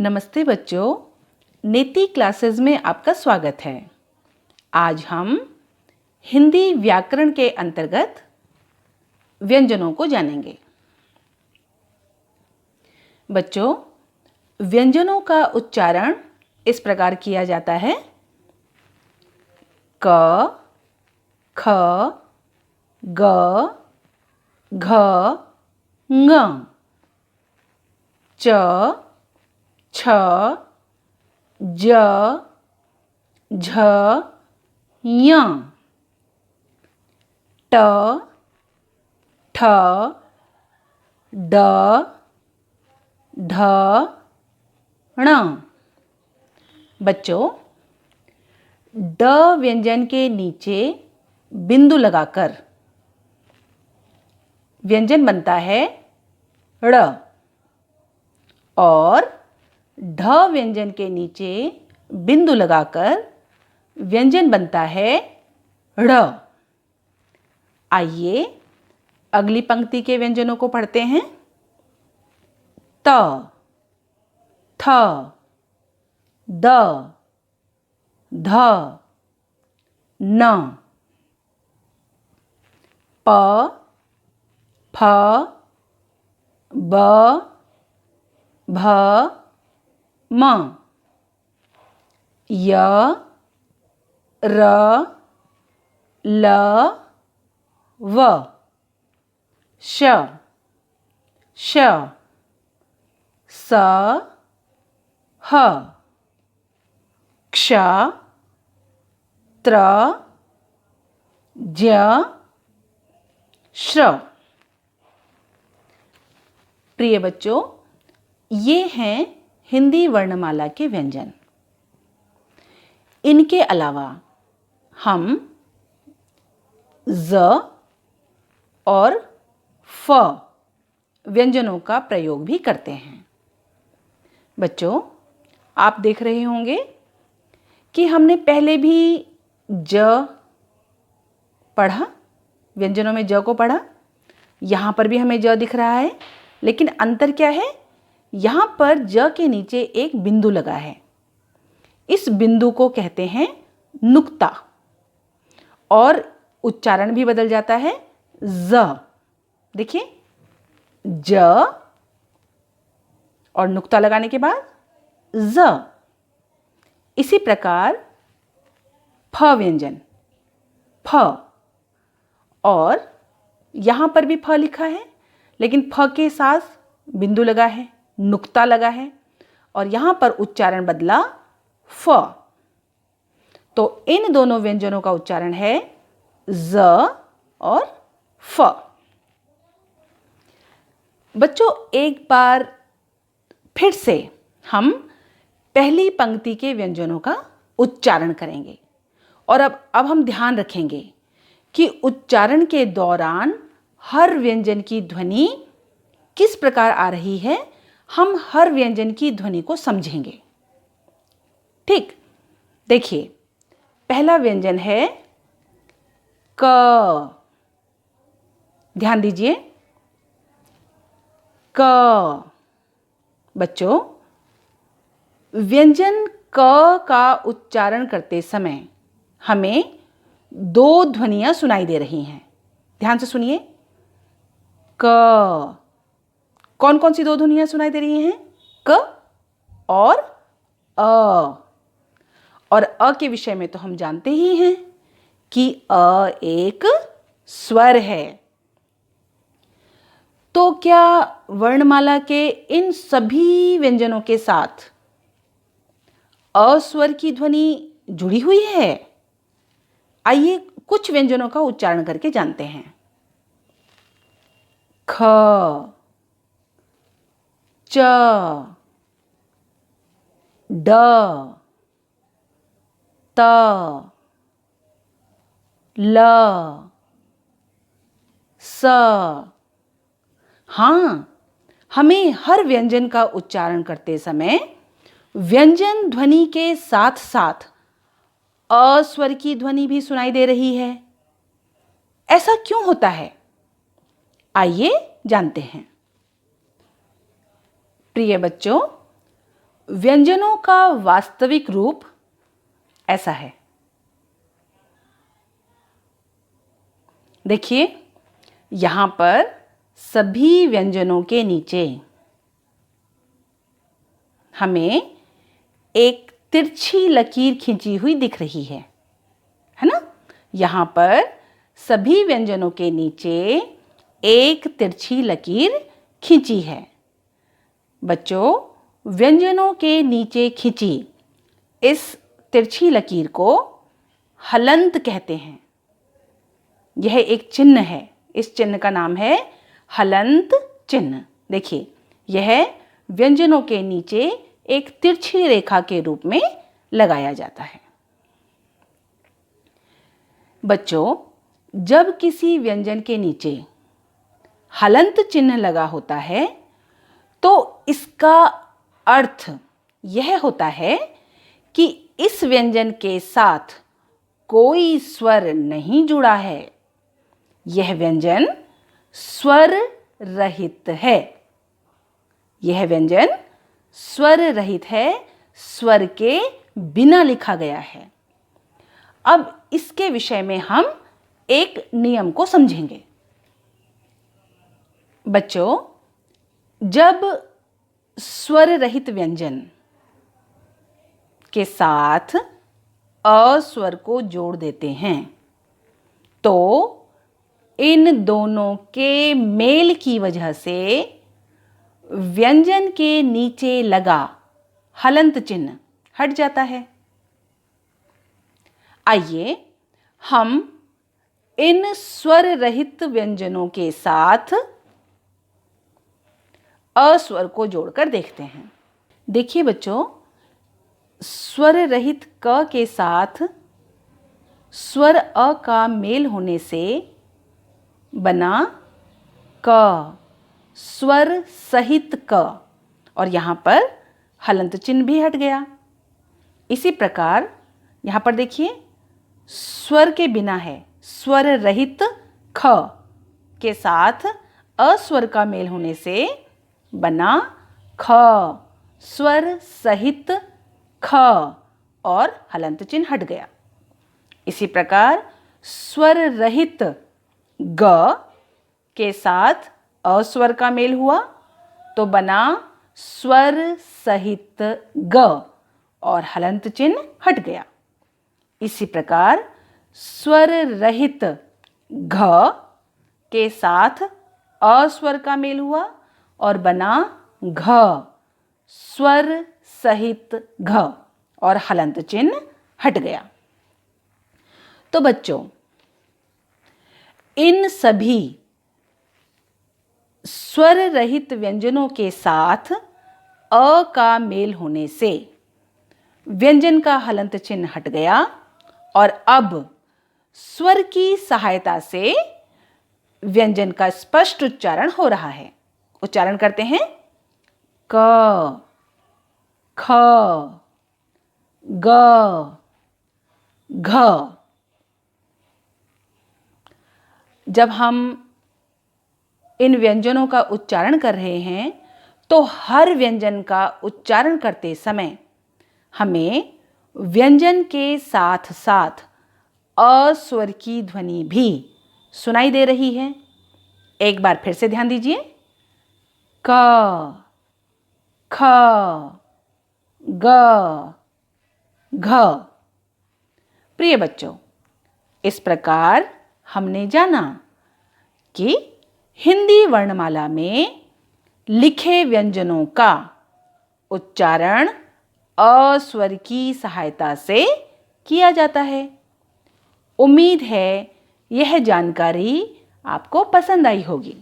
नमस्ते बच्चों, नीति क्लासेस में आपका स्वागत है। आज हम हिंदी व्याकरण के अंतर्गत व्यंजनों को जानेंगे। बच्चों, व्यंजनों का उच्चारण इस प्रकार किया जाता है: क, ख, ग, घ, ङ, च, छ, ज, झ, ञ, ट, ठ, ड, ढ, ण। बच्चों, ड व्यंजन के नीचे बिंदु लगाकर व्यंजन बनता है ड़, और ढ व्यंजन के नीचे बिंदु लगाकर व्यंजन बनता है ढ़। आइए अगली पंक्ति के व्यंजनों को पढ़ते हैं। त, थ, द, ध, न, प, फ, ब, भ, म, य, र, ल, व, श, श, स, ह, क्ष, त्र, ज्य, श्र। प्रिय बच्चों, ये हैं हिंदी वर्णमाला के व्यंजन। इनके अलावा हम ज और फ व्यंजनों का प्रयोग भी करते हैं। बच्चों, आप देख रहे होंगे कि हमने पहले भी ज पढ़ा, व्यंजनों में ज को पढ़ा। यहाँ पर भी हमें ज दिख रहा है, लेकिन अंतर क्या है? यहाँ पर ज के नीचे एक बिंदु लगा है। इस बिंदु को कहते हैं नुक्ता, और उच्चारण भी बदल जाता है ज। देखिए, ज और नुक्ता लगाने के बाद ज। इसी प्रकार फ व्यंजन, फ, और यहाँ पर भी फ लिखा है, लेकिन फ के साथ बिंदु लगा है, नुक्ता लगा है, और यहाँ पर उच्चारण बदला फ। तो इन दोनों व्यंजनों का उच्चारण है ज और फ। बच्चों, एक बार फिर से हम पहली पंक्ति के व्यंजनों का उच्चारण करेंगे, और अब हम ध्यान रखेंगे कि उच्चारण के दौरान हर व्यंजन की ध्वनि किस प्रकार आ रही है। हम हर व्यंजन की ध्वनि को समझेंगे। ठीक, देखिए, पहला व्यंजन है क। ध्यान दीजिए, क। बच्चों, व्यंजन क का उच्चारण करते समय हमें दो ध्वनियां सुनाई दे रही हैं। ध्यान से सुनिए। क, कौन कौन सी दो ध्वनियां सुनाई दे रही हैं? क और अ। और अ के विषय में तो हम जानते ही हैं कि अ एक स्वर है। तो क्या वर्णमाला के इन सभी व्यंजनों के साथ अ स्वर की ध्वनि जुड़ी हुई है? आइए कुछ व्यंजनों का उच्चारण करके जानते हैं। ख, च, ड, त, ल, स। हाँ, हमें हर व्यंजन का उच्चारण करते समय व्यंजन ध्वनि के साथ साथ अ स्वर की ध्वनि भी सुनाई दे रही है। ऐसा क्यों होता है? आइए जानते हैं। प्रिय बच्चों, व्यंजनों का वास्तविक रूप ऐसा है। देखिए, यहाँ पर सभी व्यंजनों के नीचे हमें एक तिरछी लकीर खींची हुई दिख रही है ना? यहाँ पर सभी व्यंजनों के नीचे एक तिरछी लकीर खींची है। बच्चों, व्यंजनों के नीचे खींची इस तिरछी लकीर को हलंत कहते हैं। यह एक चिन्ह है। इस चिन्ह का नाम है हलंत चिन्ह। देखिए, यह व्यंजनों के नीचे एक तिरछी रेखा के रूप में लगाया जाता है। बच्चों, जब किसी व्यंजन के नीचे हलंत चिन्ह लगा होता है तो इसका अर्थ यह होता है कि इस व्यंजन के साथ कोई स्वर नहीं जुड़ा है। यह व्यंजन स्वर रहित है। यह व्यंजन स्वर रहित है, स्वर के बिना लिखा गया है। अब इसके विषय में हम एक नियम को समझेंगे। बच्चों, जब स्वर रहित व्यंजन के साथ अ स्वर को जोड़ देते हैं तो इन दोनों के मेल की वजह से व्यंजन के नीचे लगा हलंत चिन्ह हट जाता है। आइए हम इन स्वर रहित व्यंजनों के साथ अ स्वर को जोड़कर देखते हैं। देखिए बच्चों, स्वर रहित क के साथ स्वर अ का मेल होने से बना क, स्वर सहित क, और यहाँ पर हलंत चिन्ह भी हट गया। इसी प्रकार यहाँ पर देखिए, स्वर के बिना है, स्वर रहित ख के साथ अस्वर का मेल होने से बना ख, स्वर सहित ख, और हलंत चिन्ह हट गया। इसी प्रकार स्वर रहित ग के साथ अस्वर का मेल हुआ तो बना स्वर सहित ग, और हलंत चिन्ह हट गया। इसी प्रकार स्वर रहित घ के साथ अस्वर का मेल हुआ और बना घ, स्वर सहित घ, और हलंत चिन्ह हट गया। तो बच्चों, इन सभी स्वर रहित व्यंजनों के साथ अ का मेल होने से व्यंजन का हलंत चिन्ह हट गया और अब स्वर की सहायता से व्यंजन का स्पष्ट उच्चारण हो रहा है। उच्चारण करते हैं क, ख, ग, घ। जब हम इन व्यंजनों का उच्चारण कर रहे हैं तो हर व्यंजन का उच्चारण करते समय हमें व्यंजन के साथ साथ अ स्वर की ध्वनि भी सुनाई दे रही है। एक बार फिर से ध्यान दीजिए, क, ख, ग, घ। प्रिय बच्चों, इस प्रकार हमने जाना कि हिंदी वर्णमाला में लिखे व्यंजनों का उच्चारण अ स्वर की सहायता से किया जाता है। उम्मीद है यह जानकारी आपको पसंद आई होगी।